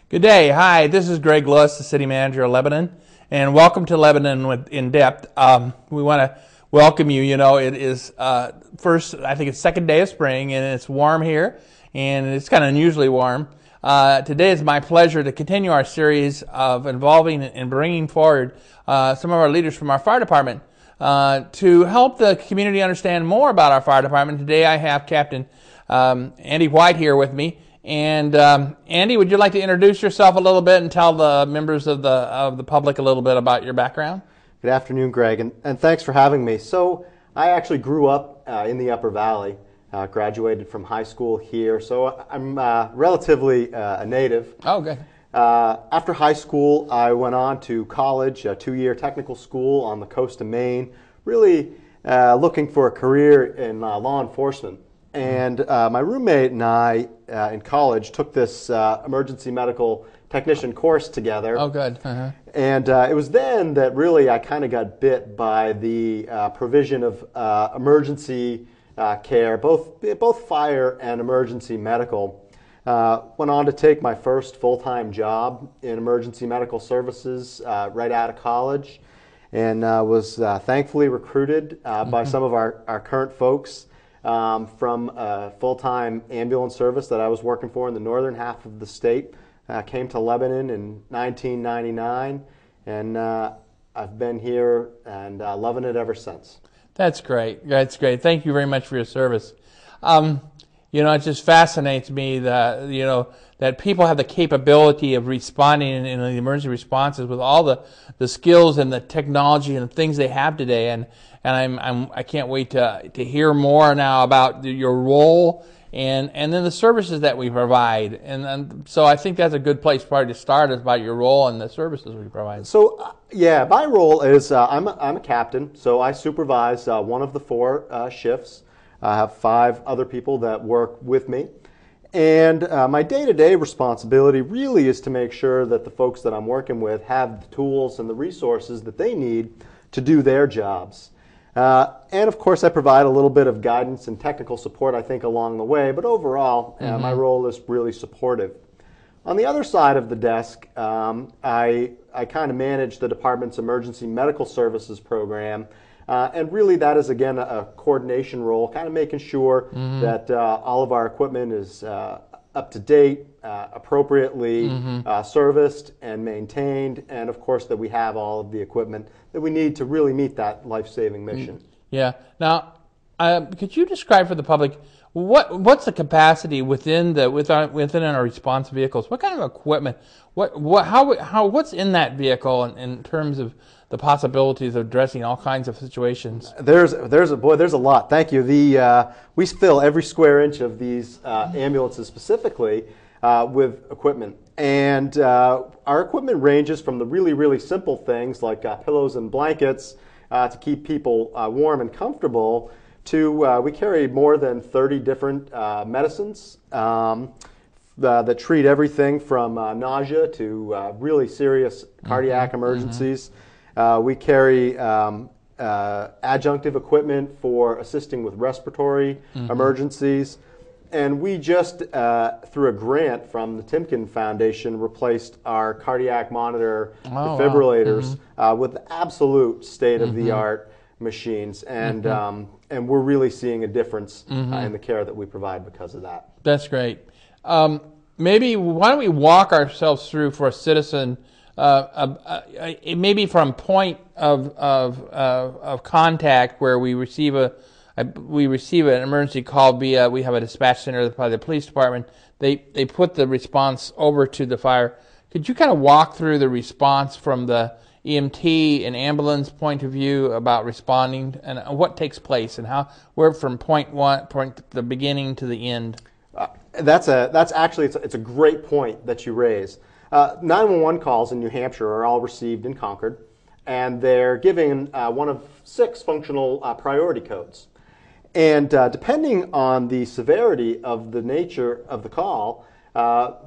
Good day. Hi, this is Greg Lewis, the City Manager of Lebanon, and welcome to Lebanon in Dept. We want to welcome you. You know, it is I think it's second day of spring, and it's warm here, and it's kind of unusually warm. Today is my pleasure to continue our series of involving and bringing forward some of our leaders from our fire department to help the community understand more about our fire department. Today I have Captain Andy White here with me. And Andy, would you like to introduce yourself a little bit and tell the members of the public a little bit about your background? Good afternoon, Greg, and thanks for having me. So I actually grew up in the Upper Valley, graduated from high school here, so I'm relatively a native. Oh, good. After high school, I went on to college, a 2-year technical school on the coast of Maine, really looking for a career in law enforcement. And my roommate and I in college took this emergency medical technician course together. Oh, good. Uh-huh. And it was then that really I kind of got bit by the provision of emergency care, both fire and emergency medical. Went on to take my first full-time job in emergency medical services right out of college, and was thankfully recruited by some of our current folks. From a full-time ambulance service that I was working for in the northern half of the state. Came to Lebanon in 1999, and I've been here and loving it ever since. That's great. That's great. Thank you very much for your service. You know, it just fascinates me that, you know, that people have the capability of responding in the emergency responses with all the skills and the technology and the things they have today. And I can't wait to hear more now about your role and then the services that we provide. And so I think that's a good place probably to start, is about your role and the services we provide. So yeah, my role is I'm a captain, so I supervise one of the 4 shifts. I have 5 other people that work with me. And my day-to-day responsibility really is to make sure that the folks that I'm working with have the tools and the resources that they need to do their jobs. And of course I provide a little bit of guidance and technical support, I think, along the way, but overall my role is really supportive. On the other side of the desk, I kind of manage the department's emergency medical services program. And really that is, again, a coordination role, kind of making sure that all of our equipment is up to date, appropriately serviced and maintained, and of course that we have all of the equipment that we need to really meet that life-saving mission. Yeah. Now, could you describe for the public what's the capacity within our response vehicles? What kind of equipment? What's in that vehicle in terms of the possibilities of addressing all kinds of situations? There's a lot. Thank you. We fill every square inch of these ambulances specifically with equipment, and our equipment ranges from the really simple things like pillows and blankets to keep people warm and comfortable, to we carry more than 30 different medicines that treat everything from nausea to really serious cardiac emergencies. We carry adjunctive equipment for assisting with respiratory emergencies. And we just, through a grant from the Timken Foundation, replaced our cardiac monitor defibrillators with absolute state-of-the-art machines. And we're really seeing a difference in the care that we provide because of that. That's great. Maybe why don't we walk ourselves through for a citizen, maybe from point of contact where we receive an emergency call via, we have a dispatch center by the police department. They put the response over to the fire. Could you kind of walk through the response from the EMT and ambulance point of view about responding and what takes place and how we're from point the beginning to the end? That's actually it's a great point that you raise. 911 calls in New Hampshire are all received in Concord, and they're given one of 6 functional priority codes. And depending on the severity of the nature of the call,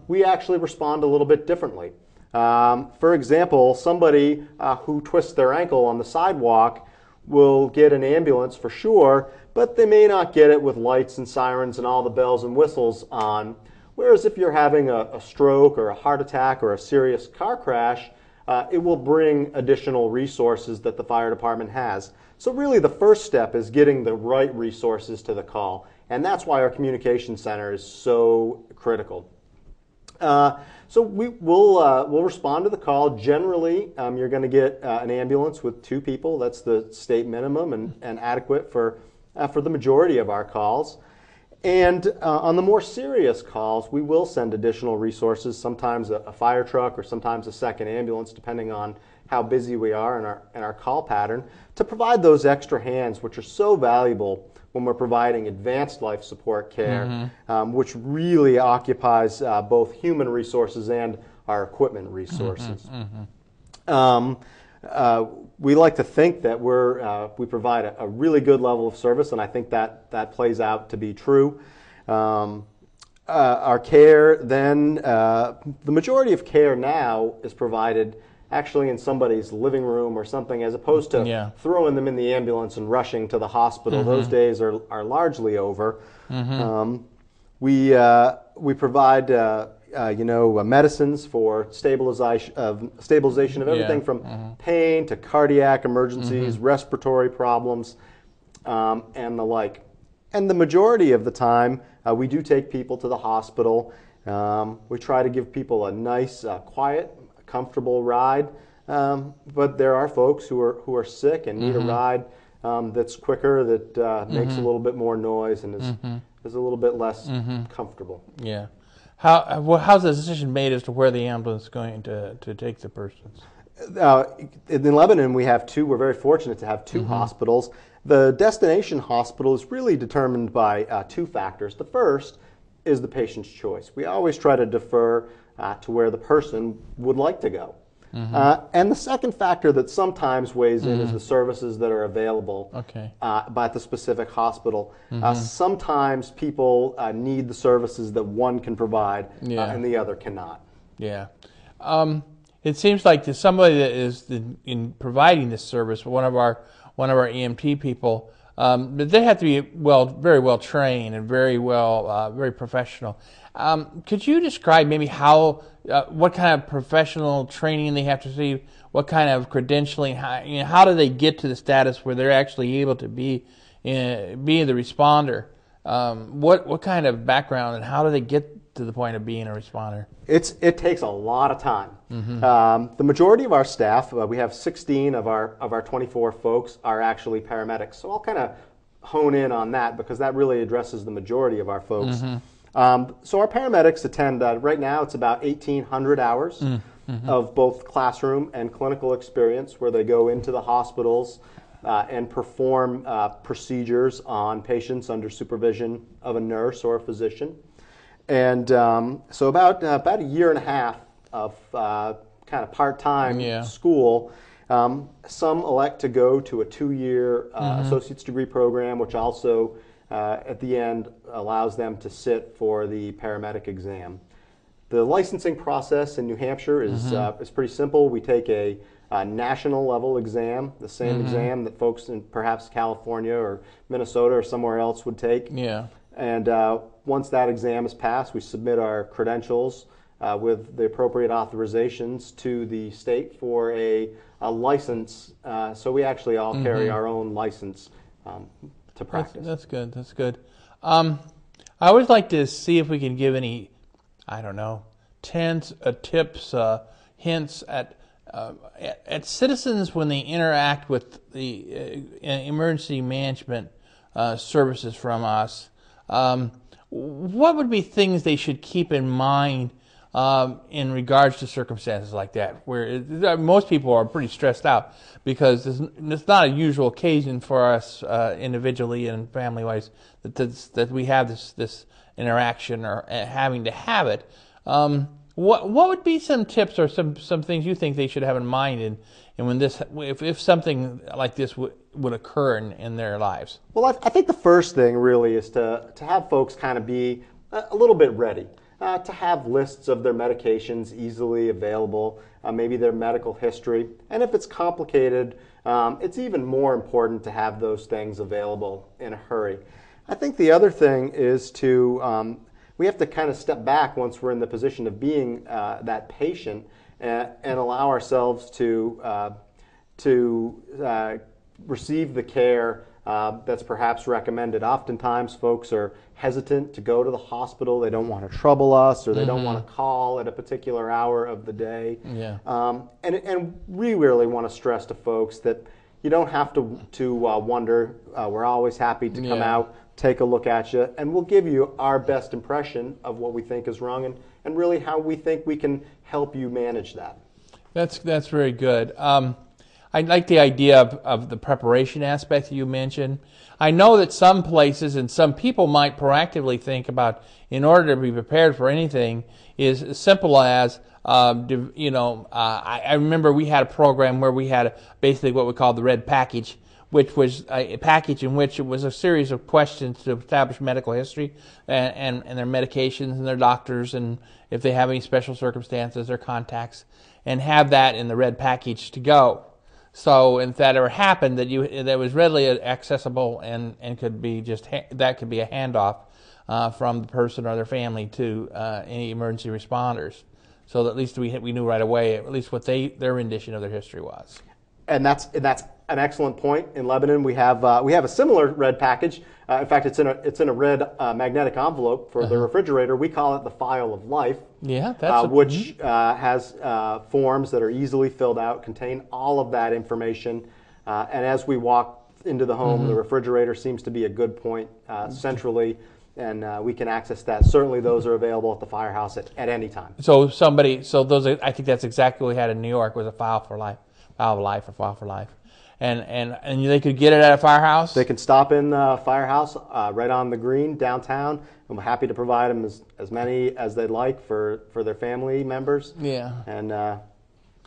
we actually respond a little bit differently. For example, somebody who twists their ankle on the sidewalk will get an ambulance for sure, but they may not get it with lights and sirens and all the bells and whistles on. Whereas if you're having a stroke or a heart attack or a serious car crash, it will bring additional resources that the fire department has. So really the first step is getting the right resources to the call. And that's why our communication center is so critical. So we'll respond to the call. Generally, you're going to get an ambulance with 2 people. That's the state minimum and adequate for the majority of our calls. And on the more serious calls, we will send additional resources, sometimes a fire truck or sometimes a second ambulance, depending on how busy we are in our call pattern, to provide those extra hands, which are so valuable when we're providing advanced life support care, which really occupies both human resources and our equipment resources. We like to think that we provide a really good level of service, and I think that plays out to be true. Our care then, the majority of care now is provided actually in somebody's living room or something, as opposed to throwing them in the ambulance and rushing to the hospital. Those days are largely over. We provide medicines for stabilization of everything from pain to cardiac emergencies, respiratory problems, and the like. And the majority of the time, we do take people to the hospital. We try to give people a nice, quiet, comfortable ride. But there are folks who are sick and need a ride that's quicker, that makes a little bit more noise and is a little bit less comfortable. Yeah. How's the decision made as to where the ambulance is going to take the persons? In Lebanon, we're very fortunate to have 2 hospitals. The destination hospital is really determined by 2 factors. The first is the patient's choice. We always try to defer to where the person would like to go. And the second factor that sometimes weighs in is the services that are available by the specific hospital. Sometimes people need the services that one can provide and the other cannot. Yeah. It seems like there's somebody that is in providing this service, one of our EMT people, but they have to be very well trained and very professional. Could you describe maybe what kind of professional training they have to receive, what kind of credentialing, how do they get to the status where they're actually able to be the responder? What kind of background and how do they get to the point of being a responder? It takes a lot of time. The majority of our staff, we have 16 of our 24 folks, are actually paramedics. So I'll kind of hone in on that because that really addresses the majority of our folks. So our paramedics attend, right now it's about 1,800 hours of both classroom and clinical experience where they go into the hospitals and perform procedures on patients under supervision of a nurse or a physician. And so about a year and a half of kind of part-time school. Some elect to go to a 2-year associate's degree program, which also at the end allows them to sit for the paramedic exam. The licensing process in New Hampshire is pretty simple. We take a national level exam, the same exam that folks in perhaps California or Minnesota or somewhere else would take. And once that exam is passed, we submit our credentials with the appropriate authorizations to the state for a license. So we actually all carry our own license to practice. That's good. That's good. I always like to see if we can give any, tips, hints at citizens when they interact with the emergency management services from us. What would be things they should keep in mind in regards to circumstances like that, where most people are pretty stressed out because it's not a usual occasion for us individually and family-wise that we have this interaction or having to have it. What would be some tips or some things you think they should have in mind and when if something like this would occur in their lives? Well, I think the first thing really is to have folks kind of be a little bit ready. To have lists of their medications easily available, maybe their medical history. And if it's complicated, it's even more important to have those things available in a hurry. I think the other thing is to, we have to kind of step back once we're in the position of being that patient and allow ourselves to receive the care that's perhaps recommended. Oftentimes folks are hesitant to go to the hospital. They don't want to trouble us, or they don't want to call at a particular hour of the day. Yeah. And we really want to stress to folks that you don't have to wonder. We're always happy to come out, take a look at you, and we'll give you our best impression of what we think is wrong and really how we think we can help you manage that. That's very good. I like the idea of the preparation aspect you mentioned. I know that some places and some people might proactively think about, in order to be prepared for anything, is as simple as, I remember we had a program where we had basically what we called the red package, which was a package in which it was a series of questions to establish medical history and their medications and their doctors, and if they have any special circumstances, their contacts, and have that in the red package to go. So if that ever happened, that was readily accessible and could be that could be a handoff from the person or their family to any emergency responders, so that at least we knew right away at least what their rendition of their history was. And that's an excellent point. In Lebanon, we have a similar red package. In fact, it's in a red magnetic envelope for the refrigerator. We call it the file of life. Yeah, that's which has forms that are easily filled out, contain all of that information. And as we walk into the home, the refrigerator seems to be a good point centrally, and we can access that. Certainly, those are available at the firehouse at any time. So those I think that's exactly what we had in New York, was a file for life. File for life. And they could get it at a firehouse? They can stop in the firehouse right on the green downtown. I'm happy to provide them as many as they'd like for their family members. Yeah. And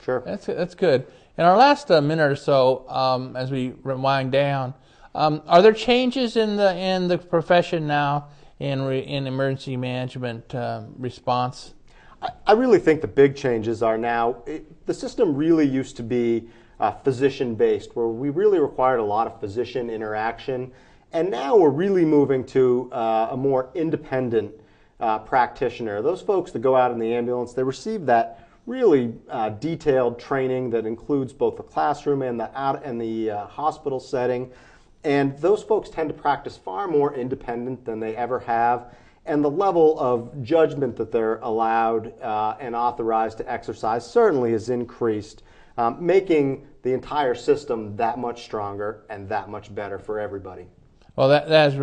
sure. That's good. In our last minute or so, as we wind down, are there changes in the profession now in emergency management response? I really think the big changes are now, the system really used to be physician-based, where we really required a lot of physician interaction, and now we're really moving to a more independent practitioner. Those folks that go out in the ambulance, they receive that really detailed training that includes both the classroom and the hospital setting, and those folks tend to practice far more independent than they ever have. And the level of judgment that they're allowed and authorized to exercise certainly has increased, making the entire system that much stronger and that much better for everybody. Well, that is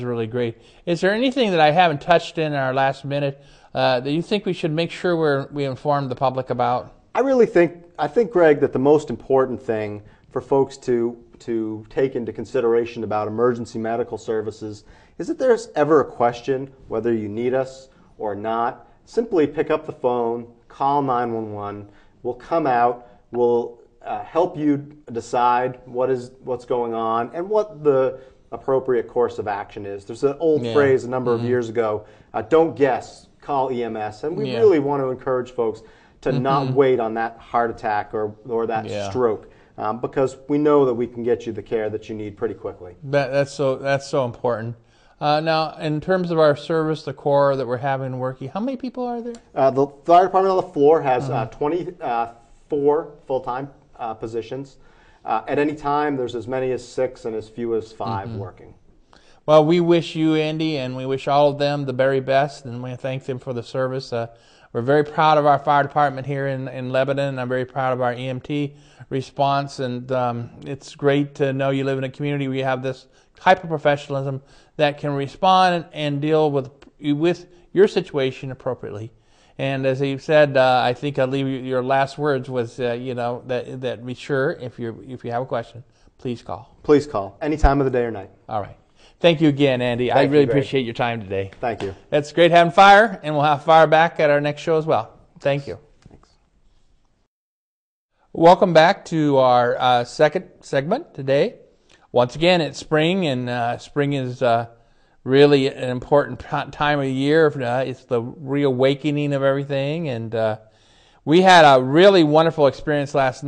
really great. Is there anything that I haven't touched in our last minute that you think we should make sure we inform the public about? I think, Greg, that the most important thing for folks to take into consideration about emergency medical services is that there's ever a question whether you need us or not, simply pick up the phone, call 911. We'll come out, we'll help you decide what's going on and what the appropriate course of action is. There's an old phrase a number of years ago, don't guess, call EMS. And we really want to encourage folks to not wait on that heart attack or that stroke. Because we know that we can get you the care that you need pretty quickly. That's so important. Now, in terms of our service, the Corps that we're having working, how many people are there? The fire department on the floor has 24 full-time positions. At any time, there's as many as 6 and as few as 5 working. Well, we wish you, Andy, and we wish all of them the very best, and we thank them for the service. We're very proud of our fire department here in Lebanon. I'm very proud of our EMT response, and it's great to know you live in a community where you have this type of professionalism that can respond and deal with your situation appropriately. And as you said, I think I'll leave you, your last words was, that be sure if you have a question, please call. Please call any time of the day or night. All right. Thank you again, Andy. I really appreciate your time today. Thank you. It's great having fire, and we'll have fire back at our next show as well. Thank you. Thanks. Welcome back to our second segment today. Once again, it's spring, and spring is really an important time of year. It's the reawakening of everything, and we had a really wonderful experience last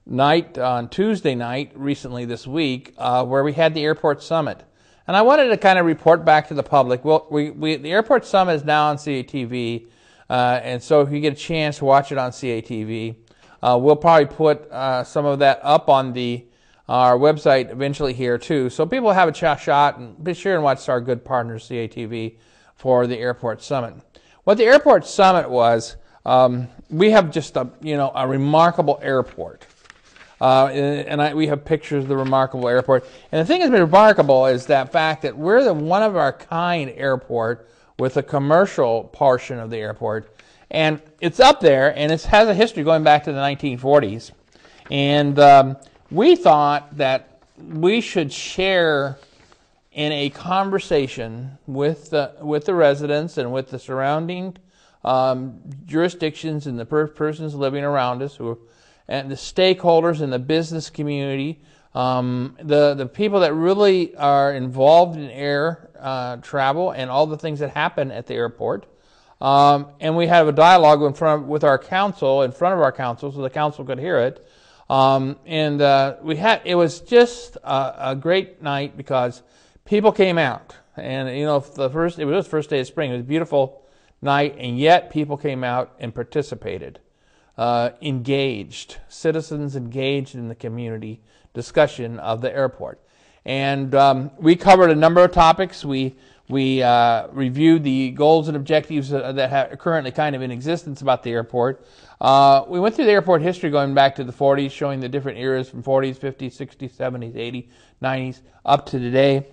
night, on Tuesday night, recently this week, where we had the airport summit. And And I wanted to kind of report back to the public. Well, the Airport Summit is now on CATV, and so if you get a chance to watch it on CATV, we'll probably put some of that up on our website eventually here too, so people have a shot, and be sure and watch our good partners CATV for the Airport Summit. What the Airport Summit was, we have just a remarkable airport. We have pictures of the remarkable airport. And the thing that's been remarkable is that fact that we're the one-of-a-kind airport with a commercial portion of the airport. And it's up there, and it has a history going back to the 1940s. And we thought that we should share in a conversation with the residents and with the surrounding jurisdictions and the persons living around us, and the stakeholders in the business community, the people that really are involved in air travel and all the things that happen at the airport. And we have a dialogue with our council, in front of our council, so the council could hear it. It was just a great night because people came out. And it was the first day of spring. It was a beautiful night, and yet people came out and participated. Engaged, citizens engaged in the community discussion of the airport. And we covered a number of topics. We reviewed the goals and objectives that are currently kind of in existence about the airport. We went through the airport history going back to the 40s, showing the different eras from 40s, 50s, 60s, 70s, 80s, 90s, up to today.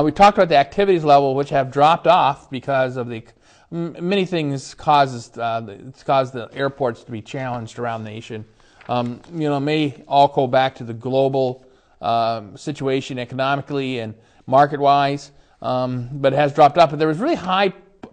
We talked about the activities level, which have dropped off because of many things caused the airports to be challenged around the nation. May all go back to the global situation economically and market-wise, but it has dropped off. But there was really high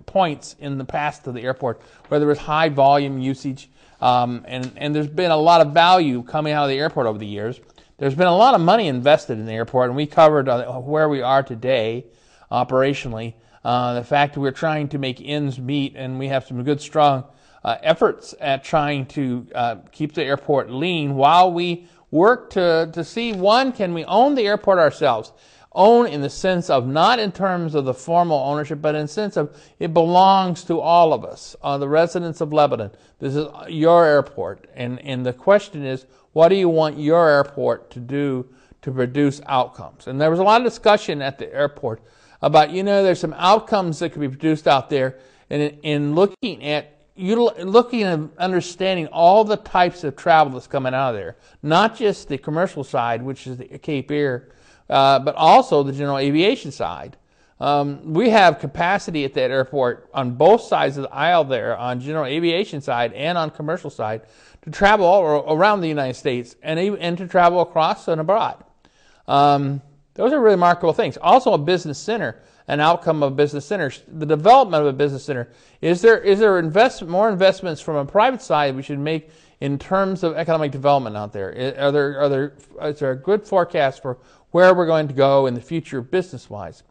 points in the past of the airport where there was high volume usage, and there's been a lot of value coming out of the airport over the years. There's been a lot of money invested in the airport, and we covered where we are today operationally. The fact that we're trying to make ends meet, and we have some good, strong efforts at trying to keep the airport lean while we work to see, one, can we own the airport ourselves? Own in the sense of not in terms of the formal ownership, but in the sense of it belongs to all of us, the residents of Lebanon. This is your airport, and the question is, what do you want your airport to do to produce outcomes? And there was a lot of discussion at the airport about, there's some outcomes that could be produced out there, and in looking and understanding all the types of travel that's coming out of there, not just the commercial side, which is the Cape Air, but also the general aviation side. We have capacity at that airport on both sides of the aisle there, on general aviation side and on commercial side, to travel all around the United States and to travel across and abroad. Those are really remarkable things. Also, a business center, an outcome of a business center, the development of a business center. Is there more investments from a private side we should make in terms of economic development out there? Is there a good forecast for where we're going to go in the future business-wise?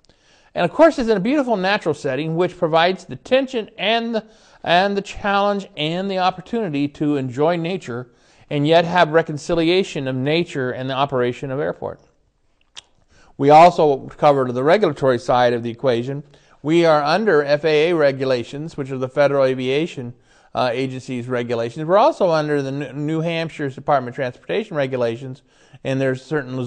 And of course, it's in a beautiful natural setting which provides the tension and the challenge and the opportunity to enjoy nature and yet have reconciliation of nature and the operation of airport. We also covered the regulatory side of the equation. We are under FAA regulations, which are the Federal Aviation Agency's regulations. We're also under the New Hampshire's Department of Transportation regulations, and there's certain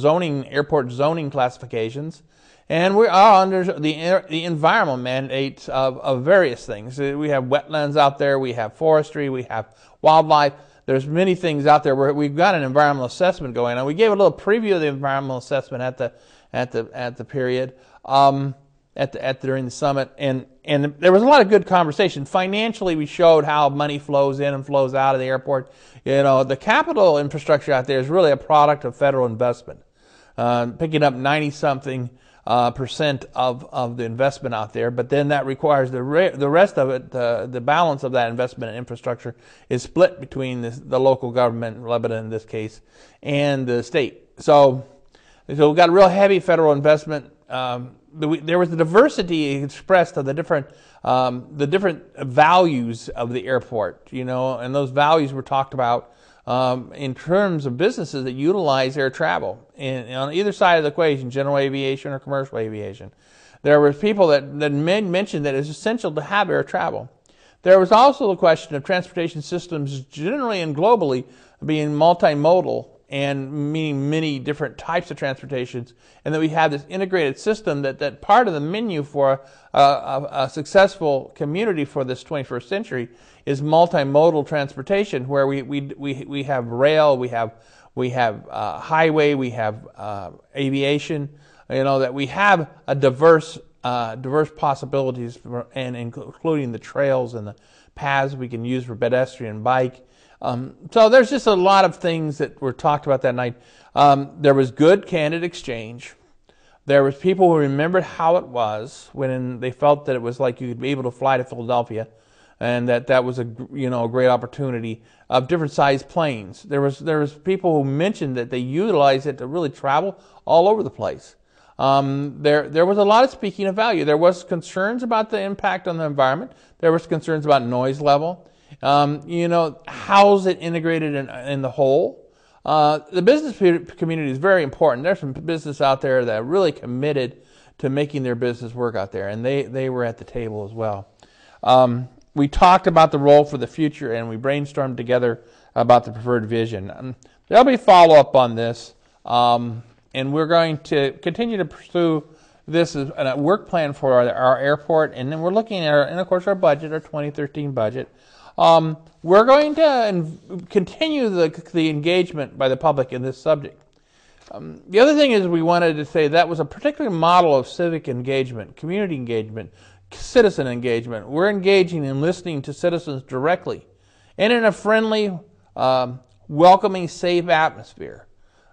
airport zoning classifications. And we are under the environmental mandates of various things. We have wetlands out there, we have forestry, we have wildlife. There's many things out there where we've got an environmental assessment going on. We gave a little preview of the environmental assessment at the period during the summit, and there was a lot of good conversation. Financially, we showed how money flows in and flows out of the airport. The capital infrastructure out there is really a product of federal investment, picking up 90-something percent of the investment out there, but then that requires the rest of it, the balance of that investment in infrastructure is split between the local government, Lebanon in this case, and the state. So we've got a real heavy federal investment. There was the diversity expressed of the different values of the airport, and those values were talked about in terms of businesses that utilize air travel. And on either side of the equation, general aviation or commercial aviation, there were people that mentioned that it's essential to have air travel. There was also the question of transportation systems generally and globally being multimodal, and meaning many different types of transportations, and that we have this integrated system that part of the menu for a successful community for this 21st century is multimodal transportation, where we have rail, we have highway, we have aviation, that we have a diverse possibilities and including the trails and the paths we can use for pedestrian and bike. So there's just a lot of things that were talked about that night. There was good, candid exchange. There was people who remembered how it was when they felt that it was like you could be able to fly to Philadelphia, and that was a great opportunity of different sized planes. There was people who mentioned that they utilized it to really travel all over the place. There was a lot of speaking of value. There was concerns about the impact on the environment. There was concerns about noise level. How's it integrated in the whole? The business community is very important. There's some business out there that are really committed to making their business work out there, and they were at the table as well. We talked about the role for the future, and we brainstormed together about the preferred vision. There'll be follow-up on this, and we're going to continue to pursue this as a work plan for our airport, and then we're looking at, of course, our budget, our 2013 budget. We're going to continue the engagement by the public in this subject. The other thing is we wanted to say that was a particular model of civic engagement, community engagement, citizen engagement. We're engaging and listening to citizens directly and in a friendly, welcoming, safe atmosphere.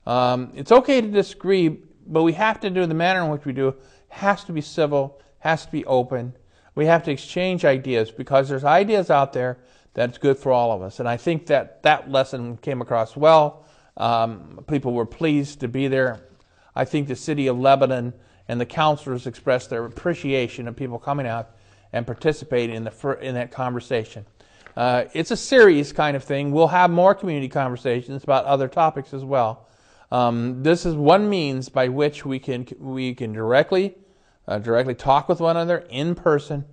It's okay to disagree, but we have to do the manner in which we do. It has to be civil, has to be open. We have to exchange ideas because there's ideas out there that's good for all of us. And I think that lesson came across well. People were pleased to be there. I think the city of Lebanon and the councilors expressed their appreciation of people coming out and participating in that conversation. It's a serious kind of thing. We'll have more community conversations about other topics as well. This is one means by which we can directly talk with one another in person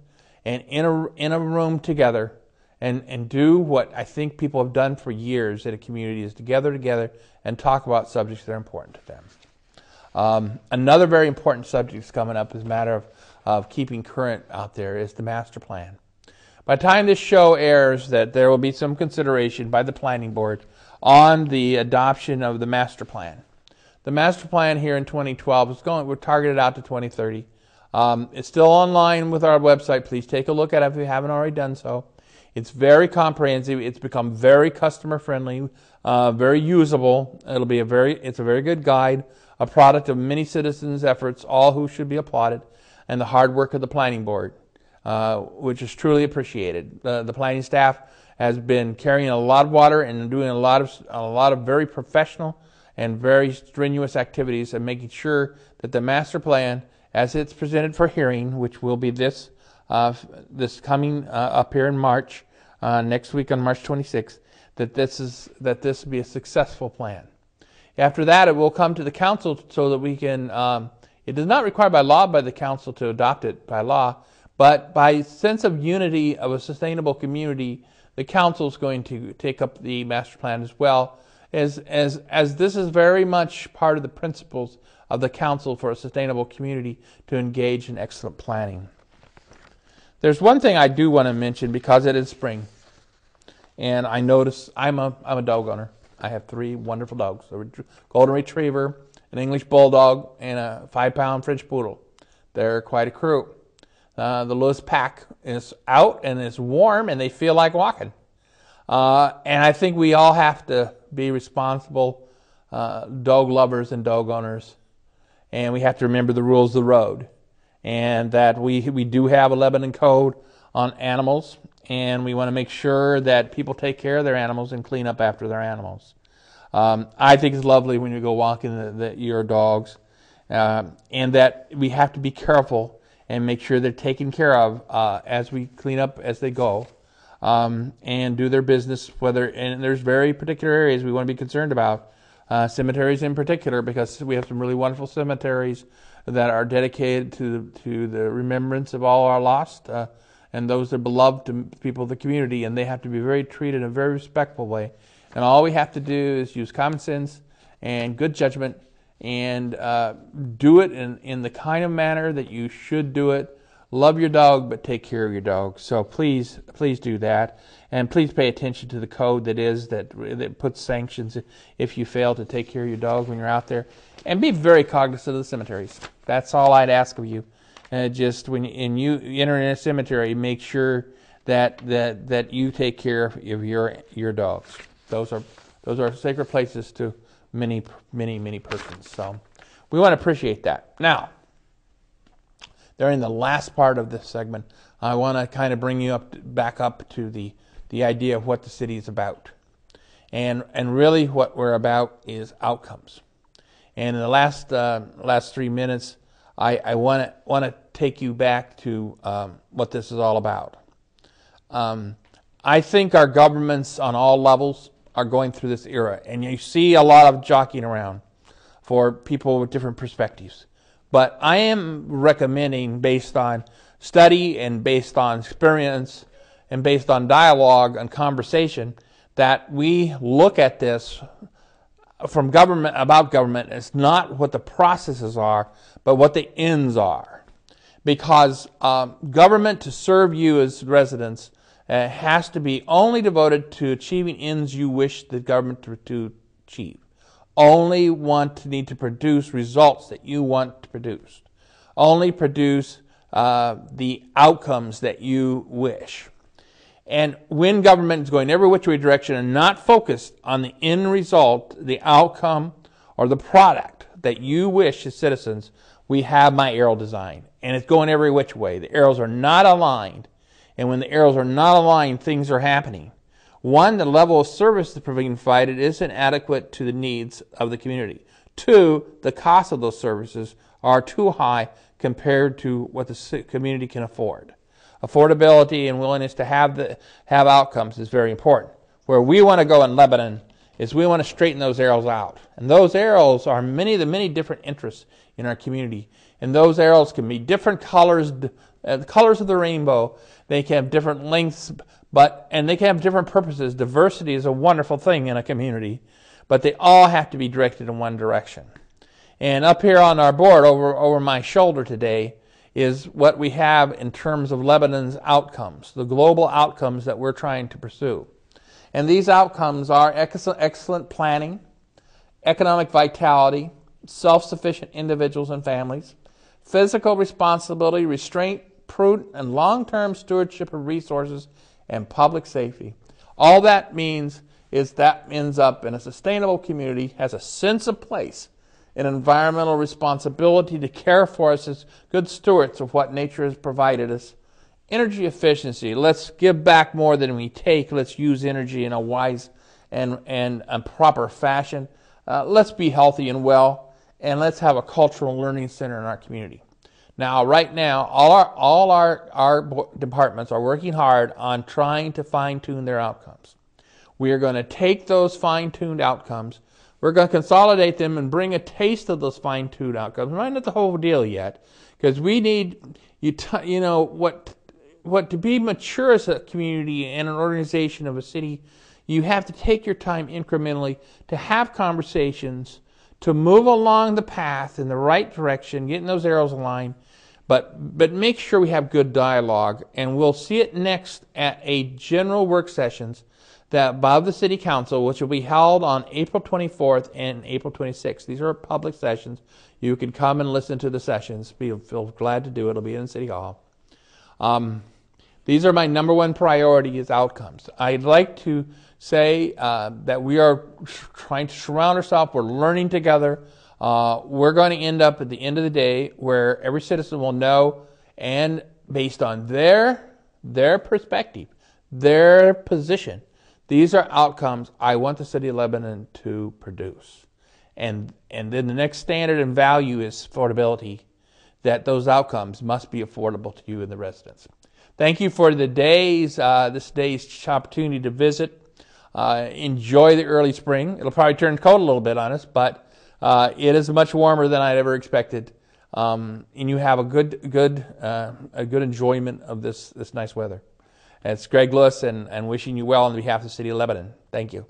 and in a room together and do what I think people have done for years in a community, is to gather together and talk about subjects that are important to them. Another very important subject that's coming up is a matter of keeping current out there is the master plan. By the time this show airs, that there will be some consideration by the planning board on the adoption of the master plan. The master plan here in 2012 we're targeted out to 2030. It's still online with our website. Please take a look at it if you haven't already done so. It's very comprehensive. It's become very customer friendly, very usable. It's a very good guide, a product of many citizens' efforts, all who should be applauded, and the hard work of the planning board, which is truly appreciated. The planning staff has been carrying a lot of water and doing a lot of very professional and very strenuous activities and making sure that the master plan, as it's presented for hearing, which will be this coming up here in March, next week on March 26th, that this be a successful plan. After that, it will come to the council so that we can. It is not required by law by the council to adopt it by law, but by sense of unity of a sustainable community, the council is going to take up the master plan as well, as this is very much part of the principles of the Council for a Sustainable Community to engage in excellent planning. There's one thing I do want to mention because it is spring, and I notice I'm a dog owner. I have 3 wonderful dogs: a golden retriever, an English bulldog, and a 5-pound French poodle. They're quite a crew. The Lewis pack is out and it's warm and they feel like walking. And I think we all have to be responsible dog lovers and dog owners, and we have to remember the rules of the road, and that we do have a Lebanon code on animals, and we want to make sure that people take care of their animals and clean up after their animals. I think it's lovely when you go walking your dogs, and that we have to be careful and make sure they're taken care of as we clean up as they go. and do their business. And there's very particular areas we want to be concerned about, cemeteries in particular, because we have some really wonderful cemeteries that are dedicated to the remembrance of all our lost, and those that are beloved to people of the community, and they have to be very treated in a very respectful way. And all we have to do is use common sense and good judgment, and do it in the kind of manner that you should do it. Love your dog, but take care of your dog. So please do that, and please pay attention to the code that puts sanctions if you fail to take care of your dog when you're out there, and be very cognizant of the cemeteries. That's all I'd ask of you. Just when you enter in a cemetery, make sure that you take care of your dogs. Those are sacred places to many persons. So we want to appreciate that. Now, during the last part of this segment, I want to kind of bring you back up to the idea of what the city is about. And really what we're about is outcomes. And in the last 3 minutes, I want to take you back to what this is all about. I think our governments on all levels are going through this era, and you see a lot of jockeying around for people with different perspectives. But I am recommending, based on study and based on experience and based on dialogue and conversation, that we look at this from about government as not what the processes are, but what the ends are. Because government, to serve you as residents, has to be only devoted to achieving ends you wish the government to achieve. Only need to produce results that you want to produce. Only produce the outcomes that you wish. And when government is going every which way direction and not focused on the end result, the outcome, or the product that you wish as citizens, we have my arrow design. And it's going every which way. The arrows are not aligned. And when the arrows are not aligned, things are happening. One, the level of service that's being provided isn't adequate to the needs of the community. Two, the cost of those services are too high compared to what the community can afford. Affordability and willingness to have outcomes is very important. Where we want to go in Lebanon is we want to straighten those arrows out. And those arrows are many different interests in our community. And those arrows can be different colors, the colors of the rainbow. They can have different lengths, and they can have different purposes. Diversity is a wonderful thing in a community, but they all have to be directed in one direction. And up here on our board, over my shoulder today, is what we have in terms of Lebanon's outcomes, the global outcomes that we're trying to pursue. And these outcomes are excellent planning, economic vitality, self-sufficient individuals and families, physical responsibility, restraint, prudent and long-term stewardship of resources, and public safety. All that means is that ends up in a sustainable community, has a sense of place, an environmental responsibility to care for us as good stewards of what nature has provided us. Energy efficiency. Let's give back more than we take. Let's use energy in a wise and proper fashion. Let's be healthy and well, and let's have a cultural learning center in our community. Now, right now, all our departments are working hard on trying to fine-tune their outcomes. We are going to take those fine-tuned outcomes. We're going to consolidate them and bring a taste of those fine-tuned outcomes. We're not the whole deal yet, because we need what to be mature as a community and an organization of a city. You have to take your time incrementally to have conversations, to move along the path in the right direction, getting those arrows aligned. But make sure we have good dialogue, and we'll see it next at a general work sessions that by the City Council, which will be held on April 24th and April 26th. These are public sessions. You can come and listen to the sessions. Feel glad to do it. It'll be in City Hall. These are my number one priority is outcomes. I'd like to say that we are trying to surround ourselves. We're learning together. We're going to end up at the end of the day where every citizen will know, and based on their perspective, their position, these are outcomes I want the City of Lebanon to produce. And then the next standard and value is affordability, that those outcomes must be affordable to you and the residents. Thank you for the this day's opportunity to visit. Enjoy the early spring. It'll probably turn cold a little bit on us, but it is much warmer than I'd ever expected. And you have a good enjoyment of this nice weather. And it's Greg Lewis, and wishing you well on behalf of the City of Lebanon. Thank you.